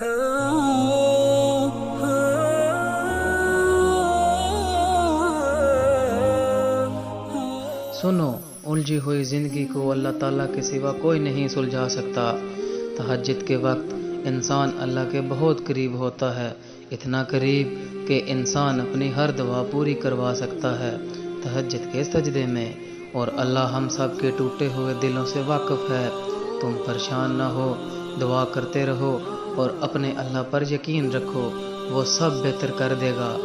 سنو، الجھی ہوئی زندگی کو اللہ تعالیٰ کے سوا کوئی نہیں سلجھا سکتا۔ تہجد کے وقت انسان اللہ کے بہت قریب ہوتا ہے، اتنا قریب کہ انسان اپنی ہر دعا پوری کروا سکتا ہے تہجد کے سجدے میں، اور اللہ ہم سب کے ٹوٹے ہوئے دلوں سے واقف ہے۔ تم پریشان نہ ہو، دعا کرتے رہو اور اپنے اللہ پر یقین رکھو، وہ سب بہتر کر دے گا۔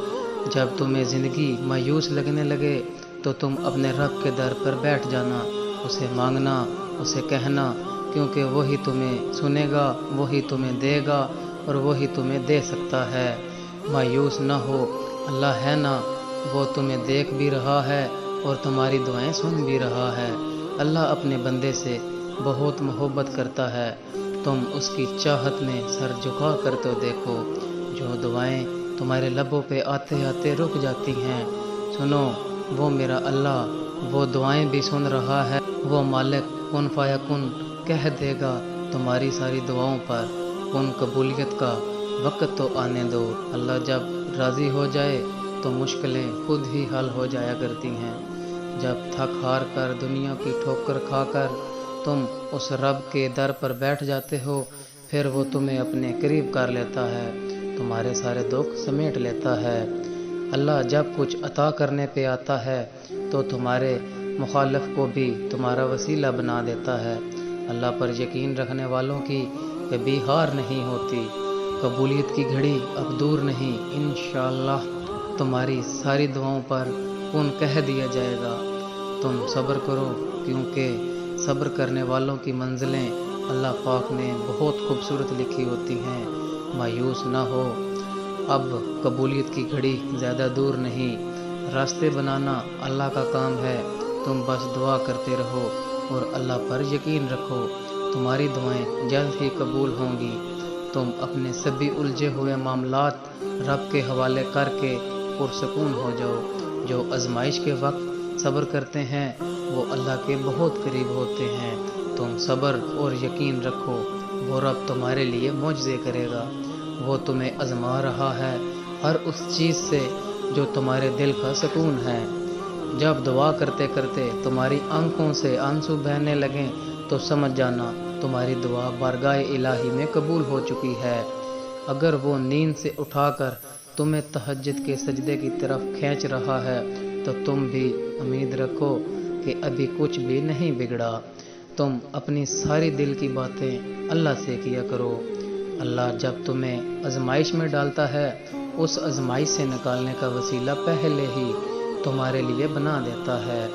جب تمہیں زندگی مایوس لگنے لگے تو تم اپنے رب کے در پر بیٹھ جانا، اسے مانگنا، اسے کہنا، کیونکہ وہی تمہیں سنے گا، وہی تمہیں دے گا اور وہی تمہیں دے سکتا ہے۔ مایوس نہ ہو، اللہ ہے نا، وہ تمہیں دیکھ بھی رہا ہے اور تمہاری دعائیں سن بھی رہا ہے۔ اللہ اپنے بندے سے بہت محبت کرتا ہے، تم اس کی چاہت میں سر جھکا کر تو دیکھو۔ جو دعائیں تمہارے لبوں پہ آتے آتے رک جاتی ہیں، سنو، وہ میرا اللہ وہ دعائیں بھی سن رہا ہے۔ وہ مالک کن فیکن کہہ دے گا تمہاری ساری دعاؤں پر۔ ان قبولیت کا وقت تو آنے دو۔ اللہ جب راضی ہو جائے تو مشکلیں خود ہی حل ہو جایا کرتی ہیں۔ جب تھک ہار کر دنیا کی ٹھوکر کھا کر تم اس رب کے در پر بیٹھ جاتے ہو، پھر وہ تمہیں اپنے قریب کر لیتا ہے، تمہارے سارے دکھ سمیٹ لیتا ہے۔ اللہ جب کچھ عطا کرنے پہ آتا ہے تو تمہارے مخالف کو بھی تمہارا وسیلہ بنا دیتا ہے۔ اللہ پر یقین رکھنے والوں کی کبھی ہار نہیں ہوتی۔ قبولیت کی گھڑی اب دور نہیں، انشاءاللہ تمہاری ساری دعاؤں پر کن کہہ دیا جائے گا۔ تم صبر کرو، کیونکہ صبر کرنے والوں کی منزلیں اللہ پاک نے بہت خوبصورت لکھی ہوتی ہیں۔ مایوس نہ ہو، اب قبولیت کی گھڑی زیادہ دور نہیں۔ راستے بنانا اللہ کا کام ہے، تم بس دعا کرتے رہو اور اللہ پر یقین رکھو، تمہاری دعائیں جلد ہی قبول ہوں گی۔ تم اپنے سبھی الجھے ہوئے معاملات رب کے حوالے کر کے پرسکون ہو جاؤ۔ جو آزمائش کے وقت صبر کرتے ہیں وہ اللہ کے بہت قریب ہوتے ہیں۔ تم صبر اور یقین رکھو، وہ رب تمہارے لیے معجزے کرے گا۔ وہ تمہیں آزما رہا ہے ہر اس چیز سے جو تمہارے دل کا سکون ہے۔ جب دعا کرتے کرتے تمہاری آنکھوں سے آنسو بہنے لگیں تو سمجھ جانا تمہاری دعا بارگاہ الہی میں قبول ہو چکی ہے۔ اگر وہ نیند سے اٹھا کر تمہیں تہجد کے سجدے کی طرف کھینچ رہا ہے تو تم بھی امید رکھو کہ ابھی کچھ بھی نہیں بگڑا۔ تم اپنی ساری دل کی باتیں اللہ سے کیا کرو۔ اللہ جب تمہیں آزمائش میں ڈالتا ہے، اس آزمائش سے نکالنے کا وسیلہ پہلے ہی تمہارے لیے بنا دیتا ہے۔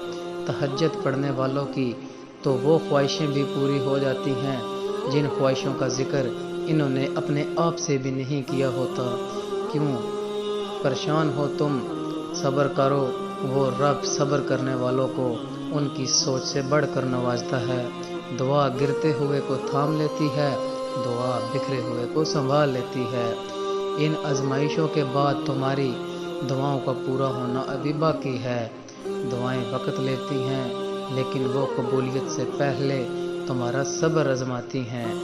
تہجد پڑھنے والوں کی تو وہ خواہشیں بھی پوری ہو جاتی ہیں جن خواہشوں کا ذکر انہوں نے اپنے آپ سے بھی نہیں کیا ہوتا۔ کیوں پریشان ہو تم؟ صبر کرو، وہ رب صبر کرنے والوں کو ان کی سوچ سے بڑھ کر نوازتا ہے۔ دعا گرتے ہوئے کو تھام لیتی ہے، دعا بکھرے ہوئے کو سنبھال لیتی ہے۔ ان آزمائشوں کے بعد تمہاری دعاؤں کا پورا ہونا ابھی باقی ہے۔ دعائیں وقت لیتی ہیں، لیکن وہ قبولیت سے پہلے تمہارا صبر آزماتی ہیں۔